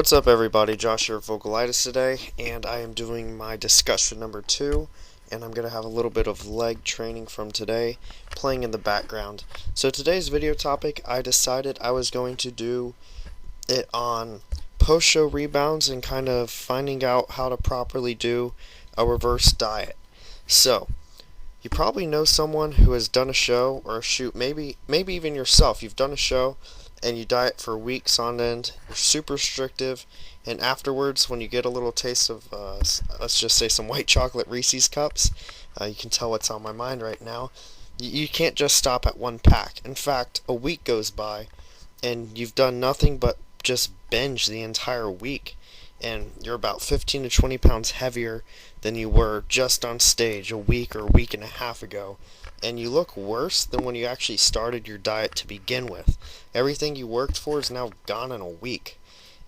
What's up, everybody? Josh here, Vocalitis today, and I am doing my discussion number 2, and I'm going to have a little bit of leg training from today playing in the background. So today's video topic, I decided I was going to do it on post-show rebounds and kind of finding out how to properly do a reverse diet. So, you probably know someone who has done a show or a shoot, maybe even yourself. You've done a show and you diet for weeks on end. You're super restrictive, and afterwards, when you get a little taste of, let's just say, some white chocolate Reese's cups, you can tell what's on my mind right now. You can't just stop at one pack. In fact, a week goes by, and you've done nothing but just binge the entire week, and you're about 15 to 20 pounds heavier than you were just on stage a week or a week and a half ago, and you look worse than when you actually started your diet to begin with. Everything you worked for is now gone in a week,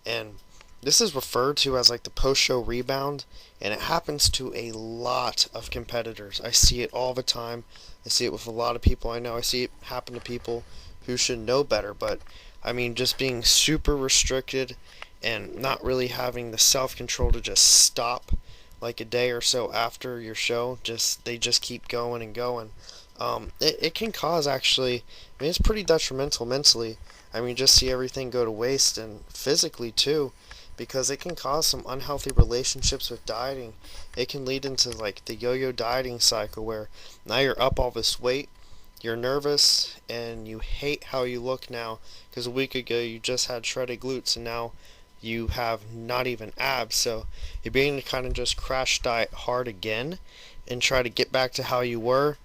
and this is referred to as like the post-show rebound, and it happens to a lot of competitors. I see it all the time. I see it with a lot of people I know. I see it happen to people who should know better, but I mean, just being super restricted and not really having the self-control to just stop like a day or so after your show. They just keep going and going. It can cause, actually, I mean, it's pretty detrimental mentally. I mean, just see everything go to waste, and physically too, because it can cause some unhealthy relationships with dieting. It can lead into like the yo-yo dieting cycle, where now you're up all this weight, you're nervous, and you hate how you look now, because a week ago you just had shredded glutes, and now you have not even abs. So you're beginning to kind of just crash diet hard again and try to get back to how you were.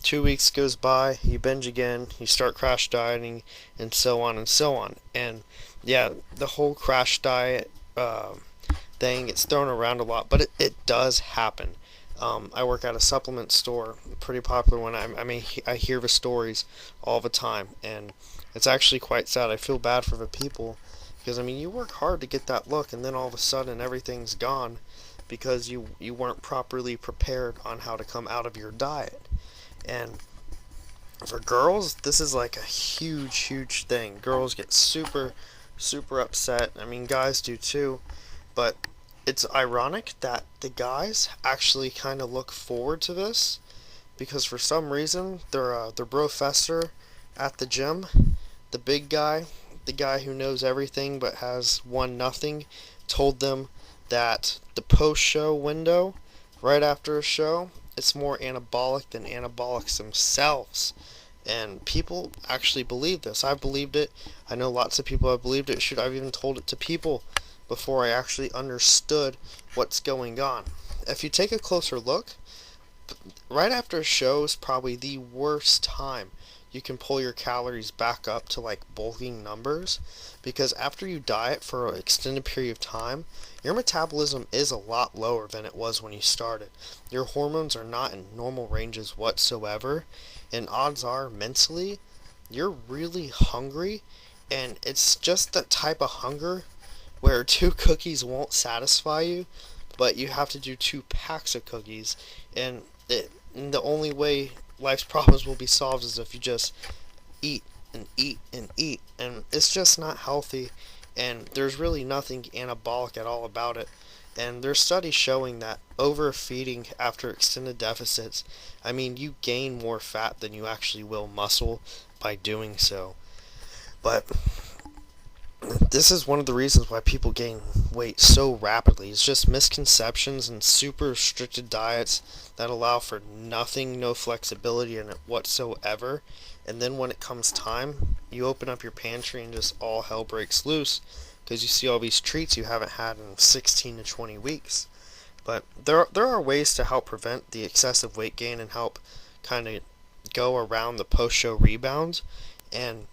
2 weeks goes by, you binge again, you start crash dieting, and so on and so on. And yeah, the whole crash diet thing gets thrown around a lot, but it does happen. I work at a supplement store, a pretty popular one. I hear the stories all the time, and it's actually quite sad. I feel bad for the people, because I mean, you work hard to get that look, and then all of a sudden everything's gone because you weren't properly prepared on how to come out of your diet. And for girls, this is like a huge thing. Girls get super upset. I mean, guys do too. But it's ironic that the guys actually kind of look forward to this, because for some reason their professor at the gym, the big guy, the guy who knows everything but has won nothing, told them that the post-show window, right after a show, it's more anabolic than anabolics themselves. And people actually believe this. I've believed it. I know lots of people have believed it. Shoot, I've even told it to people before I actually understood what's going on. If you take a closer look, right after a show is probably the worst time you can pull your calories back up to like bulking numbers, because after you diet for an extended period of time, your metabolism is a lot lower than it was when you started. Your hormones are not in normal ranges whatsoever, and odds are mentally you're really hungry, and it's just that type of hunger where 2 cookies won't satisfy you, but you have to do 2 packs of cookies, and the only way life's problems will be solved is if you just eat and eat and eat, and it's just not healthy, and there's really nothing anabolic at all about it. And there's studies showing that overfeeding after extended deficits, I mean, you gain more fat than you actually will muscle by doing so. But this is one of the reasons why people gain weight so rapidly. It's just misconceptions and super restricted diets that allow for nothing, no flexibility in it whatsoever. And then when it comes time, you open up your pantry and just all hell breaks loose, because you see all these treats you haven't had in 16 to 20 weeks. But there are ways to help prevent the excessive weight gain and help kind of go around the post-show rebound. And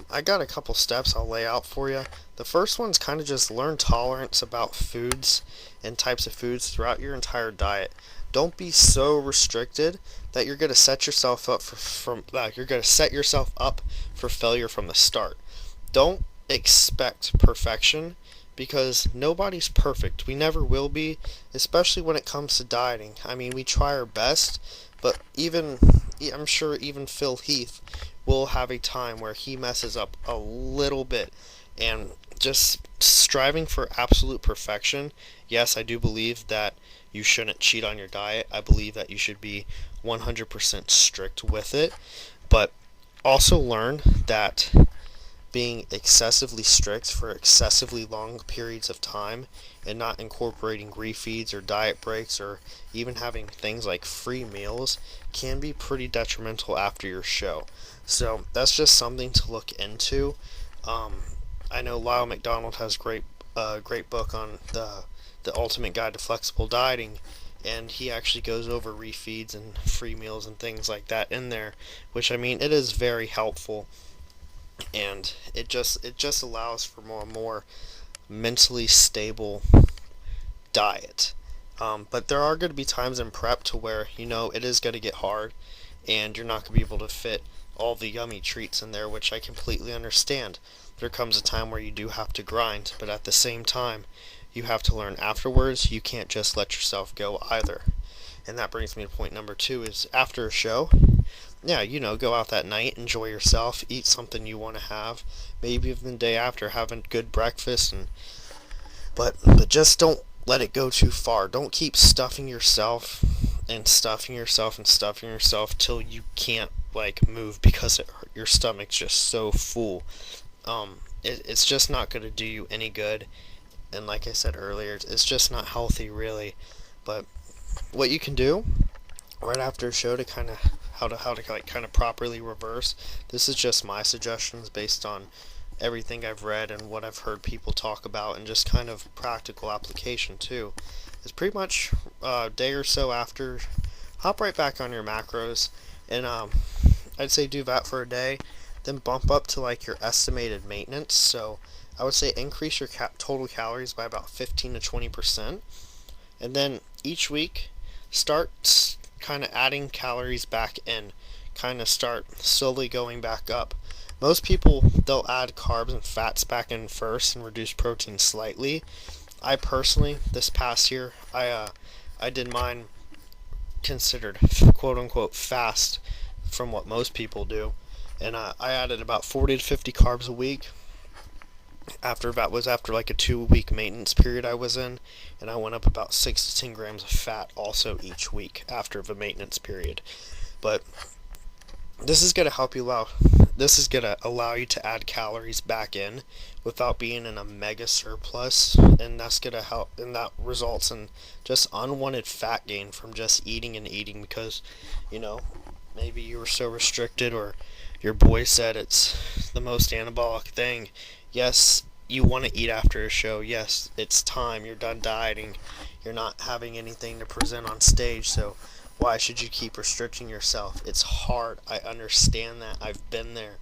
I got a couple steps I'll lay out for you. The first one's kind of just learn tolerance about foods and types of foods throughout your entire diet. Don't be so restricted that you're going to set yourself up for failure from the start. Don't expect perfection, because nobody's perfect. We never will be, especially when it comes to dieting. I mean, we try our best, but I'm sure even Phil Heath will have a time where he messes up a little bit, and just striving for absolute perfection. Yes, I do believe that you shouldn't cheat on your diet. I believe that you should be 100% strict with it, but also learn that being excessively strict for excessively long periods of time and not incorporating refeeds or diet breaks or even having things like free meals can be pretty detrimental after your show. So that's just something to look into. Um, I know Lyle McDonald has great book on the Ultimate Guide to Flexible Dieting, and he actually goes over refeeds and free meals and things like that in there, which, I mean, it is very helpful, and it just allows for more mentally stable diet. But there are going to be times in prep to where it is going to get hard, and you're not going to be able to fit all the yummy treats in there, which I completely understand. There comes a time where you do have to grind, but at the same time, you have to learn afterwards. You can't just let yourself go either. And that brings me to point number 2 is after a show, yeah, go out that night, enjoy yourself, eat something you want to have. Maybe even the day after, have a good breakfast, but just don't let it go too far. Don't keep stuffing yourself and stuffing yourself and stuffing yourself till you can't move because your stomach's just so full. It's just not going to do you any good, and like I said earlier, it's just not healthy really. But what you can do right after a show to kind of how to kind of properly reverse. This is just my suggestions based on everything I've read and what I've heard people talk about, and just kind of practical application too. Is pretty much a day or so after, hop right back on your macros, and I'd say do that for a day, then bump up to your estimated maintenance. So I would say increase your total calories by about 15 to 20%, and then each week start kind of adding calories back in, kind of start slowly going back up. Most people, they'll add carbs and fats back in first and reduce protein slightly. I personally, this past year, I did mine considered quote unquote fast from what most people do, and I added about 40 to 50 carbs a week. After that was after a 2-week maintenance period I was in, and I went up about 6 to 10 grams of fat also each week after the maintenance period. But this is going to help you allow this is going to allow you to add calories back in without being in a mega surplus, and that's going to help, and that results in just unwanted fat gain from just eating and eating because maybe you were so restricted, or your boy said it's the most anabolic thing. Yes, you want to eat after a show. Yes, it's time. You're done dieting. You're not having anything to present on stage, so why should you keep restricting yourself? It's hard. I understand that. I've been there.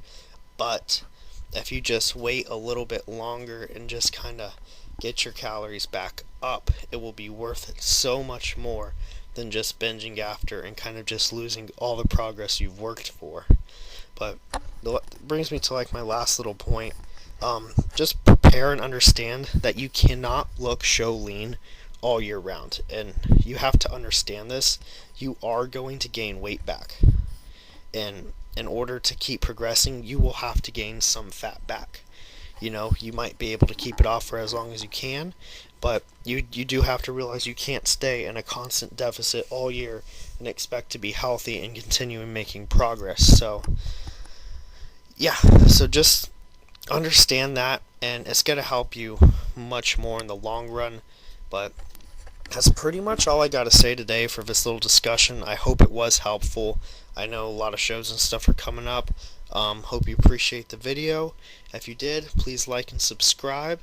But if you just wait a little bit longer and just kind of get your calories back up, it will be worth it so much more than just binging after and kind of just losing all the progress you've worked for. But that brings me to my last little point. Just prepare and understand that you cannot look show lean all year round, and you have to understand this. You are going to gain weight back, and in order to keep progressing, you will have to gain some fat back. You might be able to keep it off for as long as you can, but you do have to realize you can't stay in a constant deficit all year and expect to be healthy and continue making progress. So yeah, so just understand that, and it's going to help you much more in the long run. But that's pretty much all I got to say today for this little discussion. I hope it was helpful. I know a lot of shows and stuff are coming up. Hope you appreciate the video. If you did, please like and subscribe.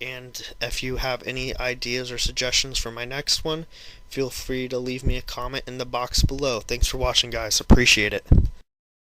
And if you have any ideas or suggestions for my next one, feel free to leave me a comment in the box below. Thanks for watching, guys. Appreciate it.